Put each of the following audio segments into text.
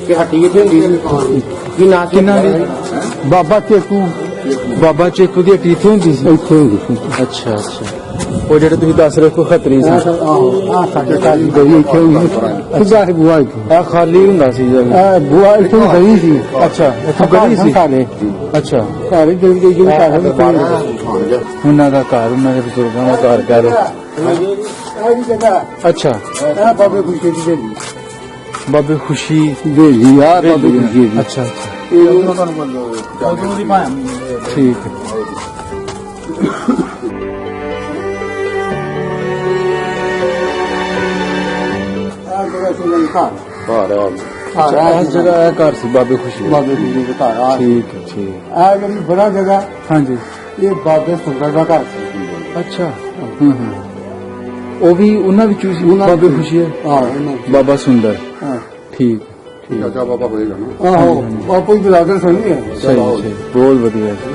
ਕਿ ਹੱਟੀ ਕਿੱਥੇ ਹੁੰਦੀ ਸੀ? ਕੀ ਨਾਂ ਸੀ ਕਿੰਨਾ ਦੀ? ਬਾਬਾ ਚੇਕੂ। ਬਾਬਾ ਚੇਕੂ ਦੀ ਹੱਟੀ ਇੱਥੇ ਹੁੰਦੀ ਸੀ? ਇੱਥੇ ਹੁੰਦੀ ਸੀ। ਅੱਛਾ ਅੱਛਾ। ਉਹ ਜਿਹੜੇ ਤੁਸੀਂ ਦੱਸ ਰਹੇ ਹੋ ਖੱਤਰੀ ਸੀ? ਆਹ ਸਾਡੇ ਘਰ ਦੀ ਗਲੀ ਇੱਥੇ ਹੁੰਦੀ ਸੀ। ਸਿੱਧਾ ਸੀ ਬੂਆ ਇੱਥੇ। ਇਹ ਖਾਲੀ ਹੁੰਦਾ ਸੀ ਜਦ? ਬੂਆ ਇੱਥੇ ਗਲੀ ਸੀ। ਅੱਛਾ ਇੱਥੇ ਗਲੀ ਸੀ? ਸਾਡੇ ਅੱਛਾ। ਘਰ ਜਿਹੜੀ ਜਿਹੜੀ ਘਰ ਹੈ ਉਹਨਾਂ ਦਾ ਘਰ, ਉਹਨਾਂ ਦੇ ਬਜ਼ੁਰਗਾਂ ਦਾ ਘਰ ਕਹਿ ਲਓ। ਇਹ ਜਗ੍ਹਾ ਅੱਛਾ। ਇਹ ਬਾਬੇ ਖੁਸ਼ੀ ਦੀ ਢੇਲੀ। ਬਾਬੇ ਖੁਸ਼ੀ ਢੇਲੀ ਆ ਬਾਬੇ ਖੁਸ਼ੀ ਦੀ। ਅੱਛਾ ਅੱਛਾ ਇਹ ਤੁਹਾਨੂੰ ਠੀਕ ਹੈ। ਇਸ ਜਗ੍ਹਾ ਇਹ ਘਰ ਸੀ ਬਾਬੇ ਖੁਸ਼ੀ ਦਾ? ਬਾਬੇ ਖੁਸ਼ੀ ਦੇ ਘਰ ਆ ਠੀਕ ਹੈ ਠੀਕ ਹੈ। ਇਹ ਜਿਹੜੀ ਬੜਾ ਜਗ੍ਹਾ ਹਾਂਜੀ। ਇਹ ਬਾਬੇ ਸੁੰਦਰ ਦਾ ਘਰ ਸੀ। ਅੱਛਾ। ਉਹ ਵੀ ਉਹਨਾਂ ਵਿੱਚੋਂ ਸੀ ਬਾਬੇ ਖੁਸ਼ੀ ਹੈ? ਹਾਂ ਬਾਬਾ ਸੁੰਦਰ। ਹਾਂ ਠੀਕ ਠੀਕ। ਬਾਬਾ ਹੋਏਗਾ ਨਾ? ਆਹੋ ਬਾਪੂ ਜੀ ਬਲਾਦਰ ਸੁਣੀ ਹੈ। ਸਹੀ ਸਹੀ, ਬਹੁਤ ਵਧੀਆ ਜੀ।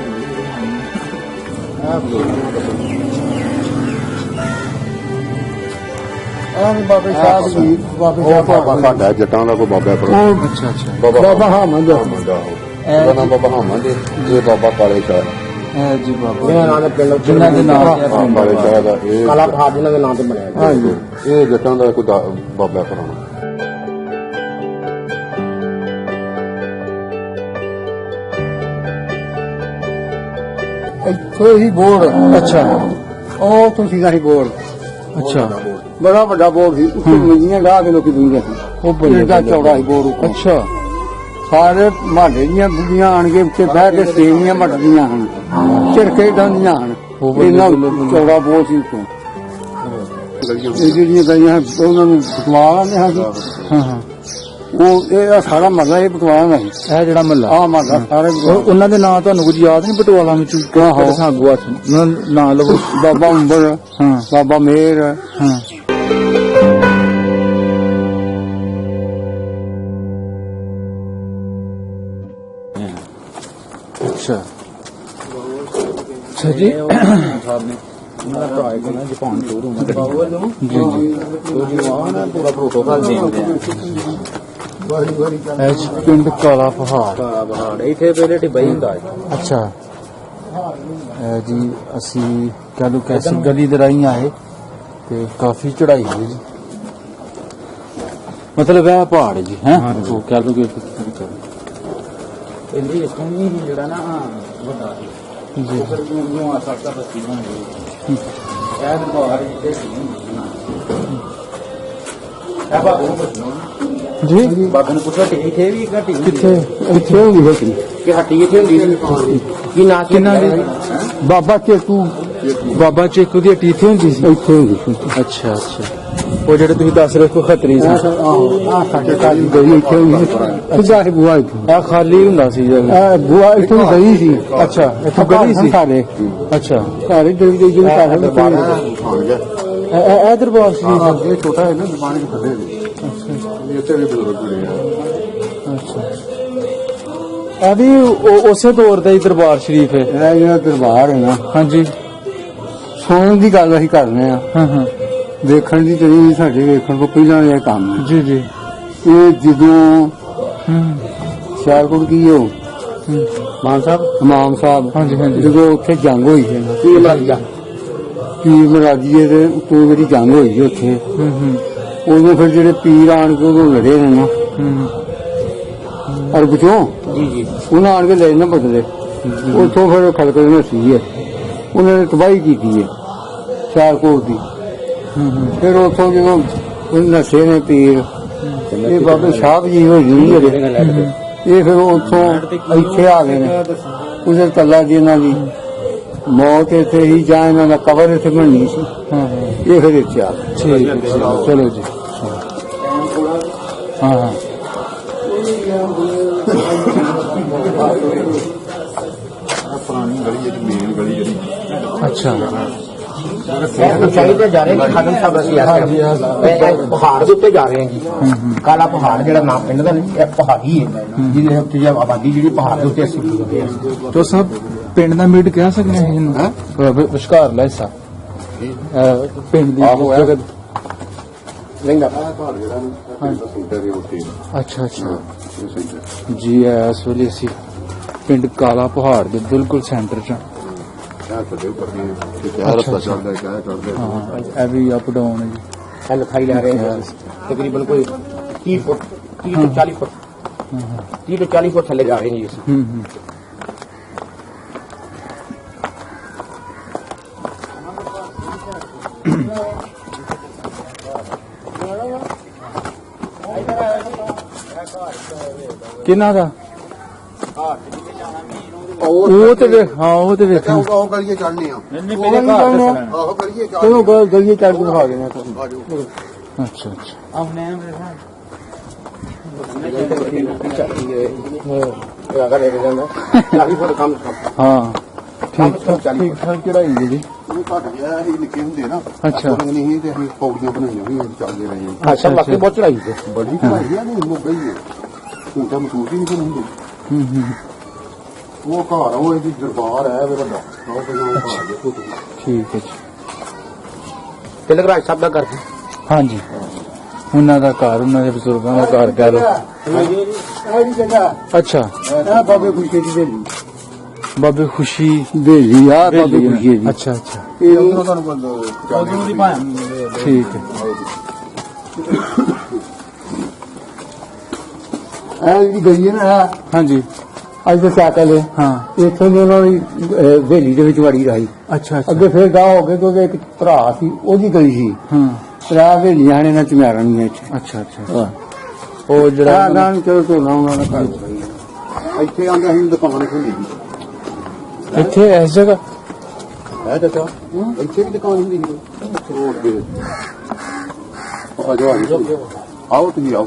ਬਾਬੇ ਸਾਹਿਬ ਜੀ ਬਾਬੇ ਸਾਹਿਬ ਬਾਬਾ ਸਾਡਾ ਜੱਟਾਂ ਦਾ ਕੋਈ ਬਾਬਾ ਪਰ ਅੱਛਾ ਅੱਛਾ। ਬਾਬਾ ਹਾਮਦ ਉਹਦਾ ਨਾਮ ਬਾਬਾ ਹਾਮਦ ਹੈ। ਇਹ ਬਾਬਾ ਕਾਲੇ ਸ਼ਾਹ ਇਹ ਜੀ ਬਾਬਾ ਇਹਨਾਂ ਦੇ ਪਿੰਡ ਜਿਨ੍ਹਾਂ ਦੇ ਨਾਮ ਤੇ ਕਾਲੇ ਸ਼ਾਹ ਦਾ ਇਹ ਕਾਲਾ ਪਹਾੜ ਜਿਨ੍ਹਾਂ ਦੇ ਨਾਂ ਤੇ ਬਣਿਆ। ਹਾਂਜੀ ਇਹ ਜੱਟਾਂ ਦਾ ਕੋਈ ਬਾਬਾ ਪੁਰਾਣਾ। ਇੱਥੇ ਹੀ ਬੋਰਡ। ਅੱਛਾ ਉਹ ਤੁਸੀਂ ਦਾ ਹੀ ਬੋਰਡ। ਅੱਛਾ। ਬੜਾ ਵੱਡਾ ਬੋਰਡ ਸੀ। ਉੱਤੇ ਮੰਜੀਆਂ ਢਾਹ ਕੇ ਲੋਕੀ ਦੁਨੀਆ ਸੀ। ਉਹ ਬੱਲੇ ਇਹਦਾ ਚੌੜਾ ਹੀ ਬੋਰਡ ਉੱਪਰ। ਅੱਛਾ। ਸਾਰੇ ਮਹੱਲੇ ਦੀਆਂ ਬੁੱਢੀਆਂ ਆਣ ਕੇ ਉੱਤੇ ਬਹਿ ਕੇ ਸੇਵੀਆਂ ਵੱਟਦੀਆਂ ਹਨ, ਝਿੜਕੇ ਡਾਂਦੀਆਂ ਹਨ। ਇਹਨਾਂ ਚੌੜਾ ਬੋਰਡ ਸੀ ਉੱਤੋਂ। ਇਹ ਜਿਹੜੀਆਂ ਗਈਆਂ ਉਹਨਾਂ ਨੂੰ ਬਟਵਾਲਾ ਨੇ ਹਾਂ ਹਾਂ ਹਾਂ। ਉਹ ਇਹ ਸਾਰਾ ਮਹੱਲਾ ਇਹ ਬਟਵਾਲਾ ਨਹੀਂ। ਇਹ ਜਿਹੜਾ ਮਹੱਲਾ ਆਹ ਮਹੱਲਾ ਸਾਰੇ ਉਹਨਾਂ ਦੇ ਨਾਂ ਤੁਹਾਨੂੰ ਕੁਝ ਯਾਦ ਨਹੀਂ? ਪਟਵਾਲਾ ਵਿੱਚ ਕਿਹੜੇ ਸਾਗੂ ਆ ਉਹਨਾਂ ਦਾ ਨਾਂ ਲਵੋ। ਬਾਬਾ ਅੰਬਰ, ਹਾਂ ਬਾਬਾ ਮੇਰ, ਹਾਂ। ਅੱਛਾ ਅੱਛਾ ਜੀ। ਪਿੰਡ ਕਾਲਾ ਪਹਾੜ। ਇੱਥੇ ਪਹਿਲੇ ਟਿੱਬਾ ਹੀ ਹੁੰਦਾ। ਅੱਛਾ ਜੀ। ਅਸੀਂ ਕਹਿ ਲਓ ਕਿ ਅਸੀਂ ਗਲੀ ਦੇ ਰਾਹੀਂ ਆਏ ਤੇ ਕਾਫੀ ਚੜਾਈ ਹੈ ਜੀ, ਮਤਲਬ ਇਹ ਪਹਾੜ ਹੈ ਜੀ। ਹੈ ਉਹ ਕਹਿ ਲਓ ਕਿ ਇਹਦੀ ਸੋਹਣੀ ਜਿਹੜਾ ਨਾ ਵੱਡਾ ਜੀ ਨੂੰ ਆ ਸਕਦਾ ਬਸਤੀ ਬਣ ਗਈ। ਇਹ ਦਰਬਾਰ ਇੱਥੇ ਸੀ ਨਾ। ਇਹ ਬਾਬੂ ਨੂੰ ਪੁੱਛੋ ਜੀ। ਬਾਬੇ ਨੂੰ ਪੁੱਛੋ ਇੱਥੇ ਵੀ ਘੱਟੀ ਕਿੱਥੇ? ਇੱਥੇ ਹੁੰਦੀ ਸੀ ਕਿ ਹੱਟੀ ਕਿੱਥੇ ਹੁੰਦੀ ਸੀ? ਕੀ ਨਾਂ ਸੀ? ਕਿੰਨਾ ਦੀ? ਬਾਬਾ ਚੇਕੂ। ਬਾਬਾ ਚੇਕੂ ਦੀ ਹੱਟੀ ਇੱਥੇ ਹੁੰਦੀ ਸੀ? ਇੱਥੇ ਹੁੰਦੀ ਸੀ। ਅੱਛਾ ਅੱਛਾ। ਉਹ ਜਿਹੜੇ ਤੁਸੀਂ ਦੱਸ ਰਹੇ ਹੋ ਖੱਤਰੀ ਸੀ? ਆਹ ਸਾਡੇ ਘਰ ਦੀ ਗਲੀ ਇੱਥੇ ਹੁੰਦੀ ਸੀ। ਸਿੱਧਾ ਸੀ ਬੂਆ ਇੱਥੇ। ਇਹ ਖਾਲੀ ਹੁੰਦਾ ਸੀ ਜਦ? ਇਹ ਬੂਆ ਇੱਥੇ ਗਲੀ ਸੀ। ਅੱਛਾ ਇੱਥੇ ਗਲੀ ਸੀ? ਸਾਡੇ ਅੱਛਾ। ਘਰ ਹੀ ਜਿਹੜੀ ਜਿਹੜੀ ਘਰ ਹੈ ਇਹ ਦਰਬਾਰ ਸੀ? ਇਹ ਛੋਟਾ ਹੈ ਨਾ ਦੁਕਾਨ ਦੇ ਥੱਲੇ ਵੀ। ਇੱਥੇ ਵੀ ਬਜ਼ੁਰਗ ਹੋਏ ਆ। ਅੱਛਾ। ਇਹ ਵੀ ਉਸੇ ਦੌਰ ਦਾ ਹੀ ਦਰਬਾਰ ਸ਼ਰੀਫ ਹੈ? ਇਹ ਜਿਹੜਾ ਦਰਬਾਰ ਹੈ ਨਾ, ਹਾਂਜੀ। ਸੁਣਨ ਦੀ ਗੱਲ ਅਸੀਂ ਕਰਨੇ ਆ, ਹਾਂ ਹਾਂ ਦੇਖਣ ਦੀ ਤੇਰੀ ਸਾਡੇ ਵੇਖਣ ਤੋਂ ਪਹਿਲਾਂ ਇਹ ਕੰਮ ਹੈ। ਜੀ ਜੀ। ਇਹ ਜਦੋਂ ਹੂੰ ਸਿਆਲਕੋਟ ਕੀ ਹੋ ਮਾਨ ਸਾਹਿਬ ਇਮਾਮ ਸਾਹਿਬ ਹਾਂਜੀ ਹਾਂਜੀ। ਜਦੋਂ ਉੱਥੇ ਜੰਗ ਹੋਈ ਸੀ ਨਾ, ਕੀ ਮਰ ਗਿਆ? ਪੀਰ ਮਰਾਜੀਏ ਦੇ ਉੱਤੋਂ ਜਿਹੜੀ ਜੰਗ ਹੋਈ ਸੀ ਉੱਥੇ, ਹੂੰ ਉਦੋਂ ਫਿਰ ਜਿਹੜੇ ਪੀਰ ਆਣ ਕੇ ਉਦੋਂ ਲੜੇ ਨੇ ਨਾ ਹੂੰ ਅਰਬ ਚੋਂ, ਜੀ ਜੀ। ਉਹਨਾਂ ਆਣ ਕੇ ਲੈ ਨਾ ਬਦਲੇ। ਉੱਥੋਂ ਫਿਰ ਖਲਕ ਨੇ ਸੀ ਉਹਨਾਂ ਨੇ ਤਬਾਹੀ ਕੀਤੀ ਹੈ ਸਿਆਲਕੋਟ ਦੀ। ਫਿਰ ਉੱਥੋਂ ਜਦੋਂ ਨਸ਼ੇ ਨੇ ਪੀਰ, ਇਹ ਬਾਬੇ ਸਾਹਿਬ ਜੀ ਹੋਈ ਜਿਹੜੇ ਇਹ ਫਿਰ ਉੱਥੋਂ ਇੱਥੇ ਆ ਗਏ ਨੇ। ਉਸੇ ਤੱਲਾ ਜੀ ਇਹਨਾਂ ਦੀ ਮੌਤ ਇੱਥੇ ਹੀ, ਜਾਂ ਇਹਨਾਂ ਦਾ ਕਬਰ ਇੱਥੇ ਬਣਨੀ ਸੀ। ਇਹ ਫਿਰ ਇੱਥੇ ਆ ਗਏ। ਠੀਕ ਹੈ। ਚਲੋ ਜੀ। ਹਾਂ ਹਾਂ ਪੁਰਾਣੀ ਗਲੀ ਜਿਹੜੀ ਮੇਨ ਗਲੀ ਜਿਹੜੀ ਅੱਛਾ। ਉਚਾਈ ਤੇ ਜਾ ਰਹੇ ਹਾਂ ਖਾਦਮ ਸਾਹਿਬ ਅਸੀਂ ਇਹ ਪਹਾੜ ਦੇ ਉੱਤੇ ਜਾ ਰਹੇ ਹਾਂ ਜੀ। ਕਾਲਾ ਪਹਾੜ ਜਿਹੜਾ ਨਾਮ ਪਿੰਡ ਦਾ ਇਹ ਪਹਾੜੀ ਹੈ ਜਿਹਦੇ ਉੱਤੇ ਜੇ ਆਬਾਦੀ ਜਿਹੜੀ ਪਹਾੜ ਦੇ ਉੱਤੇ ਅਸੀਂ ਹੁੰਦੇ ਹਾਂ। ਤੋ ਸਭ ਪਿੰਡ ਦਾ ਮਿਡ ਕਹਿ ਸਕਦੇ ਹਾਂ ਇਹਨੂੰ? ਵਿਸ਼ਕਾਰ ਲੈ ਹਿੱਸਾ ਪਿੰਡ ਦੀ ਜਗ੍ਹਾ ਰਹਿੰਦਾ ਘਰ ਜਿਹੜਾ ਨਾ ਸੈਂਟਰ ਦੇ ਉੱਤੇ ਅੱਛਾ ਅੱਛਾ ਇਹ ਸੈਂਟਰ ਜੀ ਇਸ ਵੇਲੇ ਅਸੀਂ ਪਿੰਡ ਕਾਲਾ ਪਹਾੜ ਦੇ ਬਿਲਕੁਲ ਸੈਂਟਰ 'ਚ ਹਾਂ। ਸ਼ਹਿਰ ਤੋਂ ਉੱਪਰ ਦੀ ਕਿਆ ਰਸਤਾ ਚੱਲਦਾ ਕਿਆ ਚੜਦਾ ਹਾਂ ਇਹ ਵੀ ਅਪ ਡਾਊਨ ਹੈ ਜੀ। ਇਹ ਲਿਖਾਈ ਲੈ ਰਹੇ ਹਾਂ ਤਕਰੀਬਨ ਕੋਈ 30 ਫੁੱਟ 30 ਤੋਂ 40 ਫੁੱਟ 30 ਤੋਂ 40 ਫੁੱਟ ਥੱਲੇ ਜਾ ਰਹੇ ਜੀ ਅਸੀਂ ਹੂੰ ਕਿੰਨਾ ਦਾ ਉਹ ਤੇ ਹਾਂ ਉਹ ਤੇ ਵੇਖਾਂ ਉਹ ਗਲੀਏ ਚੜਨੇ ਆ ਆਹੋ ਗਲੀਏ ਚੜ ਚਲੋ ਗਲੀਏ ਚੜ ਕੇ ਦਿਖਾ ਦੇਣਾ ਤੁਹਾਨੂੰ। ਆਜੋ ਅੱਛਾ ਅੱਛਾ ਅਗਰ ਇਹ ਜਾਂਦਾ 40 ਫੁੱਟ ਕੰਮ ਹਾਂ ਠੀਕ ਠੀਕ ਠਾਕ ਚੜਾਈ ਹੈ ਜੀ। ਉਹ ਘਟ ਗਿਆ ਇਹ ਨਿੱਕੇ ਹੁੰਦੇ ਨਾ ਅੱਛਾ। ਉਹ ਨਹੀਂ ਤੇ ਅਸੀਂ ਪੌੜੀਆਂ ਬਣਾਈਆਂ ਹੋਈਆਂ ਚੱਲਦੇ ਰਹੇ ਹਾਂ। ਅੱਛਾ ਬਾਕੀ ਬਹੁਤ ਚੜਾਈ ਹੈ ਬੜੀ ਚੜਾਈ ਆ ਨਹੀਂ ਮੁੱਕ ਗਈ ਹੈ ਹੁਣ ਤਾਂ ਮਹਿਸੂਸ ਹੀ ਨਹੀਂ ਹੁੰਦੀ ਉਹ ਘਰ ਉਹ ਇਹਦੀ ਦਰਬਾਰ ਹੈ ਵੀ ਵੱਡਾ ਉਹ ਪਹਿਲਾਂ ਉਹ ਘਰ ਦੇਖੋ ਤੁਸੀਂ ਠੀਕ ਹੈ ਜੀ। ਤਿਲਕ ਰਾਜ ਸਾਹਿਬ ਦਾ ਘਰ ਸੀ। ਹਾਂਜੀ ਉਹਨਾਂ ਦਾ ਘਰ ਉਹਨਾਂ ਦੇ ਬਜ਼ੁਰਗਾਂ ਦਾ ਘਰ ਕਹਿ ਲਓ। ਇਹ ਵੀ ਜਗ੍ਹਾ ਅੱਛਾ ਇਹ ਬਾਬੇ ਖੁਸ਼ੀ ਦੀ ਵੇਲੀ ਬਾਬੇ ਖੁਸ਼ੀ ਵੇਲੀ ਆ ਬਾਬੇ ਖੁਸ਼ੀ ਦੀ। ਅੱਛਾ ਅੱਛਾ ਇਹ ਉਹਨਾਂ ਤੁਹਾਨੂੰ ਬੰਦ ਠੀਕ ਹੈ ਜਿਹੜੀ ਗਈ ਹੈ ਨਾ ਹਾਂਜੀ ਅੱਜ ਦਾ ਸਾਈਕਲ ਹੈ ਹਾਂ ਇੱਥੋਂ ਦੀ ਉਹਨਾਂ ਦੀ ਵੇਲੀ ਦੇ ਵਿੱਚ ਵੜੀ ਰਹੀ। ਅੱਛਾ ਅੱਛਾ ਅੱਗੇ ਫਿਰ ਗਾਹ ਹੋ ਗਏ ਕਿਉਂਕਿ ਇੱਕ ਭਰਾ ਸੀ ਉਹਦੀ ਗਈ ਸੀ ਹਾਂ ਤਰਾ ਵੇਲੀਆਂ ਨੇ ਨਾ ਚਮਿਆਰਾਂ ਦੀਆਂ ਇੱਥੇ। ਅੱਛਾ ਅੱਛਾ ਹਾਂ ਉਹ ਜਿਹੜਾ ਆ ਗਾਂ ਚਲੋ ਧੋਣਾ ਉਹਨਾਂ ਦਾ ਘਰ ਇੱਥੇ ਆਂਦੇ ਅਸੀਂ ਦੁਕਾਨ ਖੋਲੀ ਸੀ ਇੱਥੇ ਇਸ ਜਗ੍ਹਾ ਹੈ ਚਾਚਾ ਇੱਥੇ ਵੀ ਦੁਕਾਨ ਹੁੰਦੀ ਸੀ ਰੋਡ ਦੇ ਆਜੋ ਆਓ ਤੁਸੀਂ ਆਓ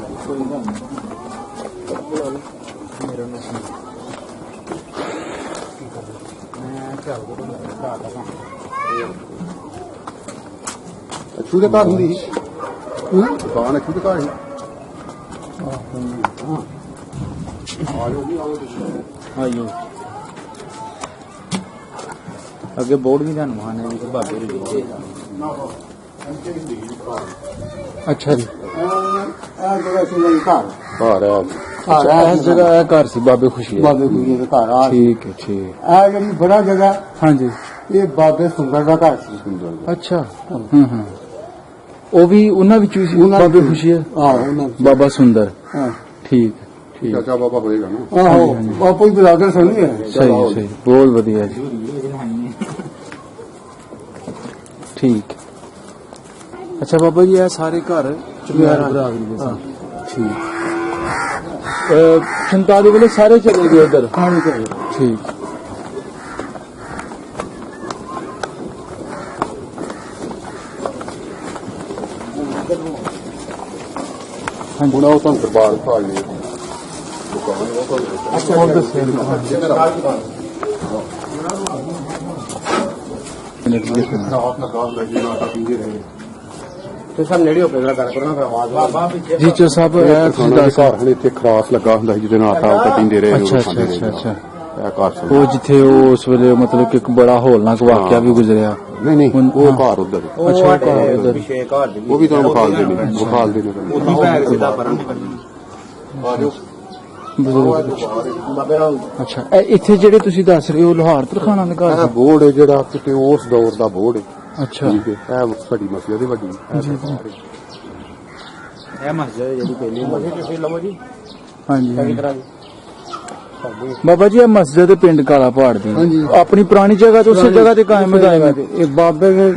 ਅੱਛੂ ਦੇ ਘਰ ਹੁੰਦੀ ਸੀ ਦੁਕਾਨ ਅੱਛੂ ਦੇ ਘਰ ਸੀ ਆਜੋ ਜੀ ਆਓ ਤੁਸੀਂ ਆਇਓ ਅੱਗੇ ਬੋਰਡ ਵੀ ਦਾ ਨਵਾਨ ਹੈ ਜੀ ਬਾਬੇ ਦੇ ਅੱਛਾ ਜੀ ਇਹ ਜਗ੍ਹਾ ਸੀ ਮੇਰੀ ਘਰ ਘਰ ਹੈ ਅੱਛਾ ਇਸ ਜਗ੍ਹਾ ਇਹ ਘਰ ਸੀ ਬਾਬੇ ਖੁਸ਼ੀ ਹੈ। ਬਾਬੇ ਖੁਸ਼ੀ ਦੇ ਘਰ ਆ ਠੀਕ ਹੈ ਠੀਕ ਇਹ ਜਿਹੜੀ ਬੜਾ ਜਗ੍ਹਾ ਹਾਂਜੀ ਇਹ ਬਾਬੇ ਸੁੰਦਰ ਦਾ ਘਰ ਸੀ। ਅੱਛਾ ਹੂੰ ਉਹ ਵੀ ਉਹਨਾਂ ਵਿੱਚੋਂ ਹੀ ਸੀ ਉਹਨਾਂ ਬਾਬੇ ਵਿੱਚੋਂ। ਖੁਸ਼ੀ ਹੈ ਆਹੋ ਉਹਨਾਂ ਦੀ। ਬਾਬਾ ਸੁੰਦਰ ਹਾਂ ਠੀਕ ਠੀਕ ਚਾਚਾ ਬਾਬਾ ਹੋਏਗਾ ਨਾ ਆਹੋ ਬਾਪੂ ਦੀ ਬਰਾਦਰ ਸੁਣੀ ਹੈ। ਸਹੀ ਸਹੀ ਬਹੁਤ ਵਧੀਆ ਜੀ ਠੀਕ ਅੱਛਾ ਬਾਬਾ ਜੀ ਇਹ ਸਾਰੇ ਘਰ ਚੁਗਿਆਰਾ ਬਰਾਦਰੀ ਦੇ ਸਨ ਠੀਕ 47 ਵੇਲੇ ਸਾਰੇ ਚਲੇ ਗਏ ਉਧਰ ਖਾਣੇ ਚਾਹੀਏ ਠੀਕ ਹੁਣ ਉਹ ਤੁਹਾਨੂੰ ਦਰਬਾਰ ਭਾਲ ਲਈ ਦੁਕਾਨ ਉਹ ਤੁਹਾਨੂੰ ਅੱਛਾ ਉਹ ਦੱਸਿਆ ਰਾਤ ਦਾ ਕੰਮ ਲੱਗੀ ਨਾ ਤਾਂ ਪੀਂਦੇ ਰਹੇ ਤੇ ਸਭ ਨੇੜੇ ਹੋ ਕੇ ਗੱਲ ਕਰਨਾ ਫਿਰ ਆਵਾਜ਼ ਬਾਬਾ ਪਿੱਛੇ ਜੀ ਚੋ ਸਾਹਿਬ ਇਹ ਤੁਸੀਂ ਦੱਸ ਘਰ ਹਲੇ ਇੱਥੇ ਖਰਾਸ ਲੱਗਾ ਹੁੰਦਾ ਸੀ ਜਿਹਦੇ ਨਾਲ ਆਟਾ ਉਟਾ ਪੀਂਦੇ ਰਹੇ ਅੱਛਾ ਖਾਂਦੇ ਅੱਛਾ ਰਹੇ। ਅੱਛਾ ਇਹ ਘਰ ਸੀ। ਉਹ ਜਿੱਥੇ ਉਹ ਉਸ ਵੇਲੇ ਮਤਲਬ ਕਿ ਇੱਕ ਬੜਾ ਹੋਲਨਾਕ ਵਾਕਿਆ ਵੀ ਗੁਜ਼ਰਿਆ ਨਹੀਂ ਨਹੀਂ ਹੁਣ- ਉਹ ਹਾਂ। ਘਰ ਉਧਰ ਅੱਛਾ ਉਹ ਘਰ ਉਧਰ ਪਿੱਛੇ ਘਰ ਦੀ ਉਹ ਵੀ ਤੁਹਾਨੂੰ ਵਿਖਾਲਦੇ ਨੇ ਵਿਖਾਲਦੇ ਨੇ ਉਦੋਂ ਪੈਰ ਸਿੱਧਾ ਪਰਾਂ ਆਜੋ ਬਾਬੇ ਨਾਲ ਅੱਛਾ ਇਹ ਇੱਥੇ ਜਿਹੜੇ ਤੁਸੀਂ ਦੱਸ ਰਹੇ ਹੋ ਲੋਹਾਰ ਤਰਖਾਣਾ ਦੇ ਘਰ ਇਹ ਬੋਰਡ ਹੈ ਜਿਹੜਾ ਕਿਤੇ ਉਸ ਦੌਰ ਦਾ ਬੋਰਡ ਹੈ ਅੱਛਾ ਠੀਕ ਹੈ ਇਹ ਸਾਡੀ ਮਸਲੇ ਦੀ ਵੱਡੀ ਇਹ ਮਸਜਿਦ ਜਿਹੜੀ ਪਹਿਲੀ ਮਸਜਿਦ ਤੁਸੀਂ ਲਵੋ ਜੀ ਹਾਂਜੀ ਚੰਗੀ ਤਰ੍ਹਾਂ ਬਾਬਾ ਜੀ ਇਹ ਮਸਜਿਦ ਹੈ ਪਿੰਡ ਕਾਲਾ ਪਹਾੜ ਦੀ ਹਾਂਜੀ। ਆਪਣੀ ਪੁਰਾਣੀ ਜਗ੍ਹਾ ਤੋਂ ਉਸੇ ਜਗ੍ਹਾ ਤੇ ਕਾਇਮ ਹੈ ਇਹ ਬਾਬੇ ਦੇ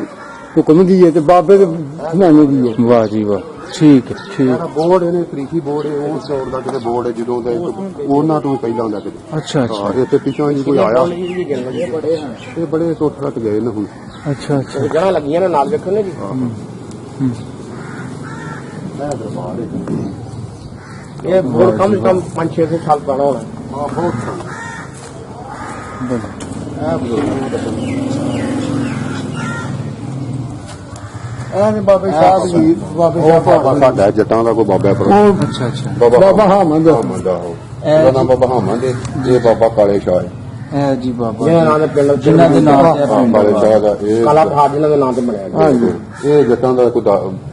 ਹੁਕਮ ਦੀ ਹੈ ਤੇ ਬਾਬੇ ਦੇ ਬਣਾਉਣੇ ਦੀ ਹੈ। ਵਾਹ ਜੀ ਵਾਹ ਠੀਕ ਹੈ ਠੀਕ ਇਹ ਬੋਰਡ ਇਹਨੇ ਤਰੀਖੀ ਬੋਰਡ ਹੈ ਉਸ ਦੌਰ ਦਾ ਕਿਤੇ ਬੋਰਡ ਹੈ ਜਦੋਂ ਦਾ ਉਹਨਾਂ ਤੋਂ ਪਹਿਲਾਂ ਹੁੰਦਾ ਕਿਤੇ ਅੱਛਾ ਅੱਛਾ ਹਾਂ ਇੱਥੇ ਪਿੱਛੋਂ ਜੀ ਕੋਈ ਆਇਆ ਇਹ ਬੜੇ ਟੁੱਟ ਰੱਟ ਗਏ ਨੇ ਹੁਣ ਅੱਛਾ ਅੱਛਾ ਜਣਾ ਲੱਗੀਆਂ ਨੇ ਨਾਲ ਵੇਖੋ ਨੇ ਜੀ ਇਹ ਦਰਬਾਰ ਹੈ ਇਹ ਬਹੁਤ ਕਮ ਸੇ ਕਮ 5-6 ਸਾਲ ਪੁਰਾਣਾ ਹੋਣਾ ਹਾਂ ਬਹੁਤ ਇਹ ਨੇ ਬਾਬੇ ਸਾਹਿਬ ਜੀ ਬਾਬੇ ਉਹ ਬਾਬਾ ਸਾਡਾ ਜੱਟਾਂ ਦਾ ਕੋਈ ਬਾਬਾ ਪਰ ਉਹ ਅੱਛਾ ਅੱਛਾ ਬਾਬਾ ਹਾਮਦ ਹਾਮਦ ਆ ਉਹ ਉਹਦਾ ਨਾਮ ਬਾਬਾ ਹਾਮਦ ਹੈ ਇਹ ਬਾਬਾ ਕਾਲੇ ਸ਼ਾਹ ਹੈ ਇਹ ਜੀ ਬਾਬਾ ਜਿਹਨਾਂ ਨਾਂ ਦੇ ਪਿੰਡ ਜਿਨ੍ਹਾਂ ਦੇ ਨਾਮ ਤੇ ਇਹ ਹਾਂ, ਪਿੰਡ ਕਾਲੇ ਸ਼ਾਹ ਦਾ ਇਹ ਕਾਲਾ ਪਹਾੜ ਜਿਹਨਾਂ ਦੇ ਨਾਂ ਤੇ ਬਣਿਆ ਗਿਆ। ਹਾਂਜੀ ਇਹ ਜੱਟਾਂ ਦਾ ਕੋਈ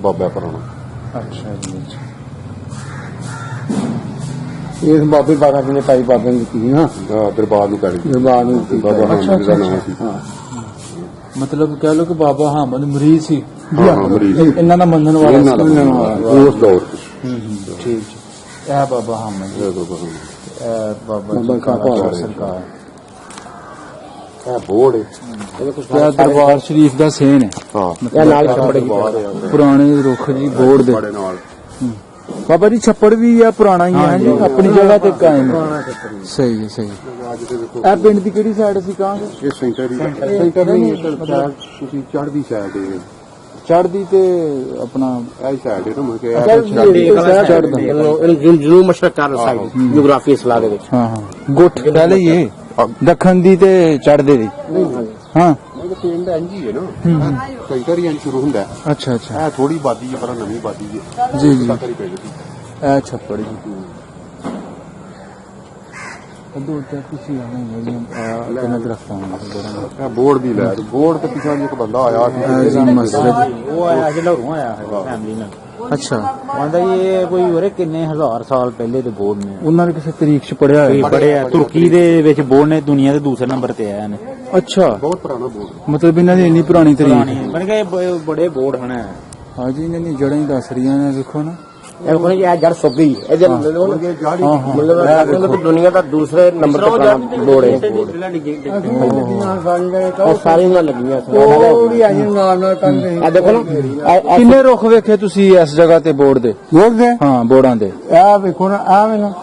ਬਾਬਾ ਪੁਰਾਣਾ ਅੱਛਾ ਜੀ ਅੱਛਾ। ਇਸ ਬਾਬੇ ਬਾਬਾ ਜੀ ਨੇ ਪਾਈ ਬਾਬੇ ਨੂੰ ਦਿੱਤੀ ਨਾ ਦਰਬਾਰ ਨੂੰ ਕਰ ਦਰਬਾਰ ਨੂੰ ਦਿੱਤੀ। ਬਾਬਾ ਹਾਮਦ ਦਾ ਨਾਮ ਸੀ। ਹਾਂ ਮਤਲਬ ਕਹਿ ਲਓ ਕਿ ਬਾਬਾ ਹਾਮਦ ਮਰੀਜ਼ ਸੀ। ਹਾਂ ਮਰੀਜ਼ ਇਹਨਾਂ ਦਾ ਮੰਨਣ ਵਾਲਾ ਸੀ। ਉਸ ਦੌਰ ਚ ਠੀਕ ਜੀ। ਇਹ ਬਾਬਾ ਹਾਮਦ ਇਹ ਬਾਬਾ ਹਾਮਦ। ਇਹ ਬਾਬਾ ਬਾਬਾ ਜੀ ਕਾਲਾ ਕਾਲਾ ਸਰਕਾਰ। ਇਹ ਬੋੜ ਹੈ। ਇਹ ਦਰਬਾਰ ਸ਼ਰੀਫ ਦਾ ਸੇਨ ਹੈ। ਹਾਂ ਇਹ ਨਾਲ ਛੱਪੜ ਜੀ ਪੁਰਾਣੇ ਰੁੱਖ ਜੀ ਬੋੜ ਦੇ। ਬੜੇ ਨਾਲ ਬਾਬਾ ਜੀ ਛੱਪੜ ਵੀ ਆ ਪੁਰਾਣਾ ਹੀ ਹੈ ਜੀ ਆਪਣੀ ਜਗ੍ਹਾ ਤੇ ਕਾਇਮ ਹੈ। ਸਹੀ ਹੈ ਸਹੀ। ਅੱਜ ਤੇ ਦੇਖੋ ਇਹ ਪਿੰਡ ਦੀ ਕਿਹੜੀ ਸਾਈਡ ਅਸੀਂ ਕਹਾਂਗੇ? ਇਹ ਸੈਂਟਰ ਨਹੀਂ ਮਤਲਬ ਤੁਸੀਂ ਚੜ੍ਹਦੀ ਸਾਈਡ ਤੇ ਚੜ੍ਹਦੀ ਤੇ ਆਪਣਾ ਇਹ ਸਾਈਡ ਹੈ ਨਾ ਮੈਂ ਕਿ ਜਨੂ ਮਸ਼ਰਕ ਚਾਰ ਸਾਈਡ ਜਿਓਗ੍ਰਾਫੀ ਇਸਲਾਮ ਦੇ ਵਿੱਚ। ਹਾਂ ਹਾਂ ਗੁੱਠ ਪਹਿਲੇ ਹੀ ਇਹ ਦੱਖਣ ਦੀ ਤੇ ਚੜ੍ਹਦੇ ਦੀ। ਹਾਂ ਪਿੰਡ ਇੰਜ ਹੀ ਹੈ ਨਾ ਸੈਂਟਰ ਹੀ ਇੰਜ ਸ਼ੁਰੂ ਹੁੰਦਾ ਹੈ। ਅੱਛਾ ਅੱਛਾ ਇਹ ਥੋੜੀ ਬਾਦੀ ਹੈ ਪਰ ਨਵੀਂ ਬਾਦੀ ਹੈ। ਜੀ ਜੀ। ਸਾਰੀ ਪਿੰਡ ਦੀ ਇਹ ਛੱਪੜ ਜੀ। ਦੋ ਤੇ ਤੁਸੀਂ ਆਵੇਂ ਜੀ ਕਿੰਨਾ ਦਰਖਤਾਂ ਇਹ ਬੋਰਡ ਦੀ ਲੈ ਬੋਰਡ ਤੇ ਪਿਛਾ ਇੱਕ ਬੰਦਾ ਆਇਆ ਹੈ ਜੀ ਮਸਜਿਦ। ਉਹ ਆਇਆ ਜਿਹੜਾ ਘਰੋਂ ਆਇਆ ਹੈ ਫੈਮਿਲੀ ਨਾਲ। ਅੱਛਾ ਕਹਿੰਦਾ ਜੀ ਇਹ ਕੋਈ ਹੋਰੇ ਕਿੰਨੇ ਹਜ਼ਾਰ ਸਾਲ ਪਹਿਲੇ ਦੇ ਬੋਰਡ ਨੇ। ਉਹਨਾਂ ਨੇ ਕਿਸੇ ਤਰੀਕ ਚ ਪੜਿਆ ਕੋਈ ਹੈ। ਬੜੇ ਆ ਤੁਰਕੀ ਦੇ ਵਿੱਚ ਬੋਰਡ ਨੇ ਦੁਨੀਆ ਦੇ ਦੂਸਰੇ ਨੰਬਰ ਤੇ ਆਇਆ ਨੇ। ਅੱਛਾ ਬਹੁਤ ਪੁਰਾਣਾ ਬੋਰਡ ਮਤਲਬ ਇਹਨਾਂ ਦੀ ਇੰਨੀ ਪੁਰਾਣੀ ਪੁਰਾਣੀ ਤਰੀਕ। ਬਣ ਗਏ ਬੜੇ ਬੋਰਡ ਹਨ। ਹਾਂ ਜੀ ਇਹਨਾਂ ਦੀ ਜੜਾਂ ਹੀ ਦੱਸ ਰਹੀਆਂ ਨੇ ਵੇਖੋ ਨਾ। ਇਹ ਕੋਲ ਇਹ ਜੜ ਸੁੱਕ ਗਈ ਇਹਦੇ ਮਤਲਬ ਦੁਨੀਆ ਦਾ ਦੂਸਰੇ ਨੰਬਰ ਤੇ ਪੁਰਾਣਾ ਬੋਰਡ ਹੈ। ਉਹ ਸਾਰੀ ਨਾਲ ਲੱਗੀਆਂ ਉਹ ਵੀ ਆਈ ਨਾਲ ਨਾਲ ਕੰਦੇ ਆ ਦੇਖੋ ਨਾ ਕਿੰਨੇ ਰੁੱਖ ਵੇਖੇ ਤੁਸੀਂ ਇਸ ਜਗ੍ਹਾ ਤੇ ਬੋਰਡ ਦੇ? ਲੋਕ ਦੇ ਹਾਂ ਬੋਰਡਾਂ ਦੇ। ਇਹ ਵੇਖੋ ਨਾ ਆ ਵੇ ਨਾ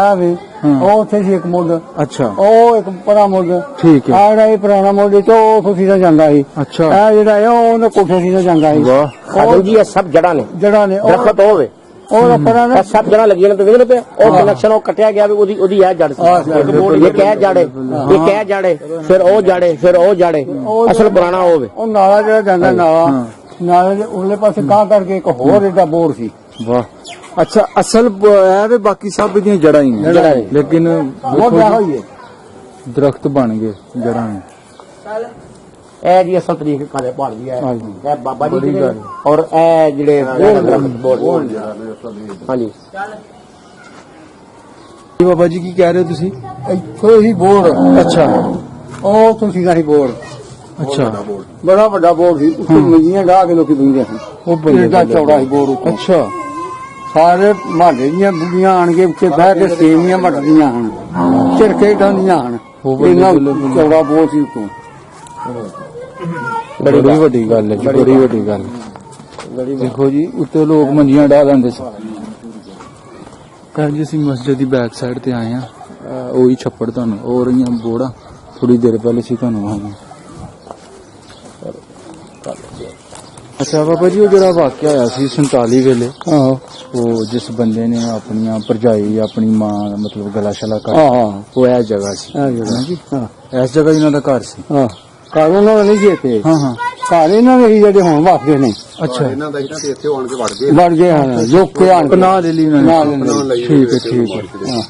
ਆ ਵੇ ਉਹ ਉੱਥੇ ਸੀ ਇੱਕ ਮੁੱਢ ਅੱਛਾ ਉਹ ਇੱਕ ਪੁਰਾਣਾ ਮੁੱਢ ਠੀਕ ਹੈ। ਆ ਜਿਹੜਾ ਇਹ ਪੁਰਾਣਾ ਮੁੱਢ ਤੋਂ ਉਹ ਸੀਦਾ ਜਾਂਦਾ ਸੀ। ਅੱਛਾ ਇਹ ਜਿਹੜਾ ਹੈ ਉਹਨੇ ਕੋਠੇ ਸੀਦਾ ਜਾਂਦਾ ਸੀ। ਵਾਹ ਖਾਦਮ ਜੀ ਇਹ ਸਭ ਜੜਾਂ ਨੇ ਜਿਹੜਾ ਨੇ ਉਹ ਦਰਖਤ ਹੋਵੇ ਉਹ ਪੁਰਾਣਾ ਇਹ ਸਭ ਜੜਾਂ ਲੱਗੀਆਂ ਨੇ ਤੇ ਵੇਖ ਪਿਆ ਉਹ ਕਨੈਕਸ਼ਨ ਉਹ ਕੱਟਿਆ ਗਿਆ ਵੀ ਉਹਦੀ ਇਹ ਜੜ ਸੀ। ਇਹ ਕਹਿ ਜਾੜੇ ਇਹ ਕਹਿ ਜਾੜੇ ਫਿਰ ਉਹ ਜਾੜੇ ਫਿਰ ਉਹ ਜਾੜੇ ਅਸਲ ਪੁਰਾਣਾ ਹੋਵੇ। ਉਹ ਨਾਲਾ ਜਿਹੜਾ ਜਾਂਦਾ ਨਾਲਾ ਨਾਲੇ ਦੇ ਉਰਲੇ ਪਾਸੇ ਕਾਂ ਕਰਕੇ ਇੱਕ ਹੋਰ ਏਡਾ ਬੋਰ ਸੀ। ਵਾਹ ਅੱਛਾ ਅਸਲ ਇਹ ਵੇ ਬਾਕੀ ਸਭ ਦੀਆਂ ਜੜਾਂ ਹੀ ਨੇ ਜੜ੍ਹਾਂ ਨੇ। ਲੇਕਿਨ ਬਹੁਤ ਵਿਆਹ ਹੋਈ ਹੈ। ਦਰਖਤ ਬਣ ਗਏ ਜੜਾਂ ਨੇ। ਇਹ ਜੀ ਅਸਲ ਤਰੀਕੇ ਕਾਲੇ ਪਹਾੜ ਦੀ ਹੈ ਹਾਂਜੀ। ਇਹ ਬਾਬਾ ਜੀ ਦੇ ਔਰ ਇਹ ਜਿਹੜੇ ਬੋਲ ਹਾਂਜੀ ਜੀ ਬਾਬਾ ਜੀ ਕੀ ਕਹਿ ਰਹੇ ਹੋ ਤੁਸੀਂ? ਇੱਥੋਂ ਹੀ ਬੋਰ ਅੱਛਾ ਉਹ ਤੋਂ ਸੀਗਾ ਸੀ ਬੋਰ ਅੱਛਾ ਬੜਾ ਵੱਡਾ ਬੋਰ ਸੀ ਉੱਥੇ ਮੰਜੀਆਂ ਢਾਹ ਕੇ ਲੋਕੀ ਬੈਠਦੇ ਸਨ। ਉਹ ਬੱਲੇ ਏਡਾ ਚੌੜਾ ਸੀ ਬੋਰ ਉੱਤੋਂ। ਅੱਛਾ ਸਾਰੇ ਮਹੱਲੇ ਦੀਆਂ ਬੁੱਢੀਆਂ ਆਣ ਕੇ ਉੱਥੇ ਬਹਿ ਕੇ ਸੇਵੀਆਂ ਵੱਟਦੀਆਂ ਹਨ ਝਿੜਕੇ ਢਾਉਂਦੀਆਂ ਹਨ। ਇੰਨਾ ਚੌੜਾ ਬੋਰ ਸੀ ਉੱਤੋਂ। ਬੜੀ ਵੱਡੀ ਗੱਲ ਹੈ ਜੀ ਬੜੀ ਵੱਡੀ ਗੱਲ। ਦੇਖੋ ਜੀ ਉੱਤੇ ਲੋਕ ਮੰਜੀਆਂ ਢਾ ਲੈਂਦੇ ਸੀ। ਜੀ ਅਸੀਂ ਮਸਜਿਦ ਦੀ ਬੈਕ ਸਾਈਡ ਤੇ ਆਏ ਆ। ਉਹੀ ਛੱਪੜ ਤੁਹਾਨੂੰ ਹੋ ਰਹੀਆਂ ਬੋੜਾ ਥੋੜੀ ਦੇਰ ਪਹਿਲੇ ਸੀ ਤੁਹਾਨੂੰ ਆਏ। ਅੱਛਾ ਬਾਬਾ ਜੀ ਉਹ ਜਿਹੜਾ ਵਾਕਿਆ ਹੋਇਆ ਸੀ 47 ਵੇਲੇ ਆਹੋ ਉਹ ਜਿਸ ਬੰਦੇ ਨੇ ਆਪਣੀਆਂ ਭਰਜਾਈ ਆਪਣੀ ਮਾਂ ਮਤਲਬ ਗਲਾ ਸ਼ਲਾ ਕੱਟ ਆਹ ਉਹ ਇਹ ਜਗ੍ਹਾ ਸੀ ਇਹ ਜਗ੍ਹਾ। ਹੈ ਜੀ ਇਸ ਜਗ੍ਹਾ ਇਹਨਾਂ ਦਾ ਘਰ ਸੀ। ਹਾਂ ਘਰ ਉਹਨਾਂ ਦਾ ਨਹੀਂ ਜੀ ਇੱਥੇ ਹਾਂ ਹਾਂ ਘਰ ਇਹਨਾਂ ਦੇ ਸੀ ਜਿਹੜੇ ਹੁਣ ਵਸਦੇ ਨੇ ਅੱਛਾ ਇਹਨਾਂ ਦਾ ਇਹਨਾਂ ਤੇ ਇੱਥੇ ਆਣ ਕੇ ਵੜ ਗਏ ਵੜ ਗਏ ਹਨ ਲੋਕ ਕੇ ਆਣ ਕੇ। ਪਨਾਹ ਲੈ ਲਈ ਉਹਨਾਂ ਪਨਾਹ ਨੇ। ਲੈ ਲਈ। ਠੀਕ ਹੈ ਠੀਕ ਹੈ। ਹਾਂ।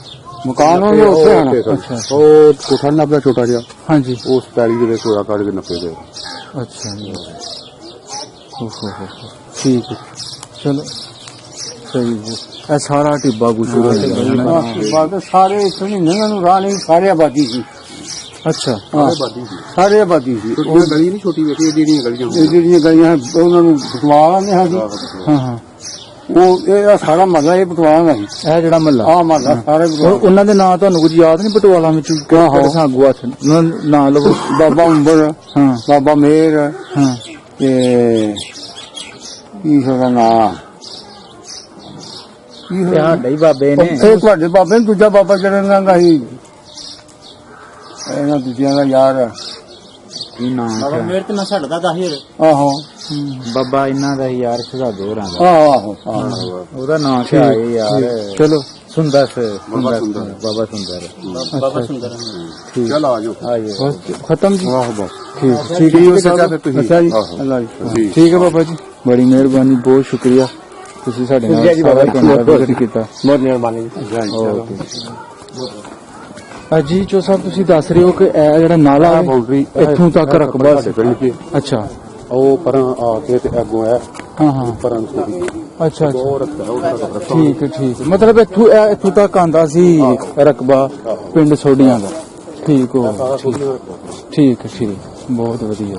ਮਕਾਨ ਉਹਨੇ ਉੱਥੇ ਆਣਾ। ਅੱਛਾ ਉਹ ਕੋਠਾ ਨਾ ਆਪਣਾ ਛੋਟਾ ਜਿਹਾ ਹਾਂਜੀ ਉਸ ਪੈਲੀ ਦੇ ਵਿੱਚ ਹੋਇਆ ਕੱਢ ਕੇ ਨੱਪੇ ਦੇ ਅੱਛਾ ਜੀ ਓਹੋ ਠੀਕ ਹੈ ਚਲੋ ਸਹੀ ਹੈ। ਇਹ ਸਾਰਾ ਟਿੱਬਾ ਗੁਸ਼ੂ ਹੋ ਗਿਆ ਨਾ। ਬਾਕੀ ਸਾਰੇ ਇੱਥੋਂ ਨਹੀਂ ਲੰਘਣ ਨੂੰ ਰਾਹ ਨਹੀਂ ਸਾਰੇ ਆਬਾਦੀ ਸੀ। ਅੱਛਾ ਹਾਂ ਬਾਦੀ ਸੀ ਸਾਰੇ ਆਬਾਦੀ ਸੀ। ਉਹ ਗਲੀ ਨਹੀਂ ਛੋਟੀ ਵੇਖੀ ਜਿਹੜੀਆਂ ਗਲੀਆਂ ਇਹ ਜਿਹੜੀਆਂ ਗਲੀਆਂ ਉਹਨਾਂ ਨੂੰ ਪਟਵਾਲ ਆਉਂਦੇ ਹਾਂ ਜੀ। ਹਾਂ ਹਾਂ ਉਹ ਇਹ ਸਾਰਾ ਮਹੱਲਾ ਇਹ ਪਟਵਾਲ ਦਾ ਸੀ। ਇਹ ਜਿਹੜਾ ਮਹੱਲਾ ਆਹ ਮਹੱਲਾ ਸਾਰੇ ਪਟਵਾਲ। ਉਹਨਾਂ ਦੇ ਨਾਂ ਤੁਹਾਨੂੰ ਕੁਝ ਯਾਦ ਨਹੀਂ ਪਟਵਾਲਾ ਵਿੱਚ ਕਿਹੜੇ ਸਾਗੂ ਹੱਥ ਨਾਂ ਲਵੋ। ਬਾਬਾ ਅੰਬਰ ਹਾਂ ਬਾਬਾ ਮੇਰ ਹਾਂ ਤੇ ਕੀ ਉਹਦਾ ਨਾਂ ਸਾਡੇ ਹੀ ਬਾਬੇ ਨੇ। ਇਹ ਤੁਹਾਡੇ ਬਾਬੇ ਨੇ ਦੂਜਾ ਬਾਬਾ ਜਿਹੜਾ ਦਾ ਸੀ ਇਹਨਾਂ ਦੂਜਿਆਂ ਦਾ ਯਾਰ ਕੀ ਨਾਮ ਬਾਬਾ ਮੇਰ ਤੇ ਨਾ ਸਾਡਾ ਦਾਹਿਰ। ਆਹੋ ਬਾਬਾ ਇਹਨਾਂ ਦਾ ਯਾਰ ਸ਼ਹਾਦੇ ਹੋਰਾਂ ਦਾ ਆਹੋ ਆਹੋ ਉਹਦਾ ਨਾਮ ਤੇ ਆਏ ਯਾਰ ਚਲੋ ਸੁੰਦਰ ਬਾਬਾ ਸੁੰਦਰ ਬਾਬਾ ਸੁੰਦਰ ਬਾਬਾ ਸੁੰਦਰ ਚੱਲ ਆ ਜਾਓ ਆਏ ਬਸ ਖਤਮ ਜੀ ਆਹੋ ਬਸ ਠੀਕ ਠੀਕ ਹੈ ਸਾਹਿਬ ਅੱਛਾ ਜੀ ਆਹੋ। ਅੱਲਾ ਜੀ ਜੀ ਠੀਕ ਹੈ ਬਾਬਾ ਜੀ ਬੜੀ ਮਿਹਰਬਾਨੀ ਬਹੁਤ ਸ਼ੁਕਰੀਆ ਤੁਸੀਂ ਸਾਡੇ ਨਾਲ ਸਾਰਾ ਕੰਟੈਕਟ ਕੀਤਾ। ਬਹੁਤ ਮਿਹਰਬਾਨੀ ਅਜੀ ਚੋ ਸਾਹਿਬ ਤੁਸੀਂ ਦੱਸ ਰਹੇ ਹੋ ਕਿ ਇਹ ਜਿਹੜਾ ਨਾਲਾ ਹੈ ਬਾਉਂਡਰੀ ਇੱਥੋਂ ਤੱਕ ਰਕਬਾ ਸਾਡੇ ਪਿੰਡ 'ਚ ਅੱਛਾ ਉਹ ਪਰਾਂ ਆ ਕੇ ਤੇ ਅੱਗੋਂ ਹੈ ਹਾਂ ਹਾਂ ਪਰਾਂ ਛੋਟੀ ਅੱਛਾ ਅੱਛਾ ਉਹ ਰੱਖਦਾ ਉਹਦਾ ਰਕਬਾ ਠੀਕ ਹੈ ਠੀਕ ਹੈ ਮਤਲਬ ਇੱਥੋਂ ਤੱਕ ਆਂਦਾ ਸੀ ਰਕਬਾ ਪਿੰਡ ਸੋਡੀਆਂ ਦਾ ਠੀਕ ਹੋ ਸਾਰਾ ਠੀਕ ਛੋਟੀਆਂ ਠੀਕ ਹੈ, ਠੀਕ ਬਹੁਤ ਵਧੀਆ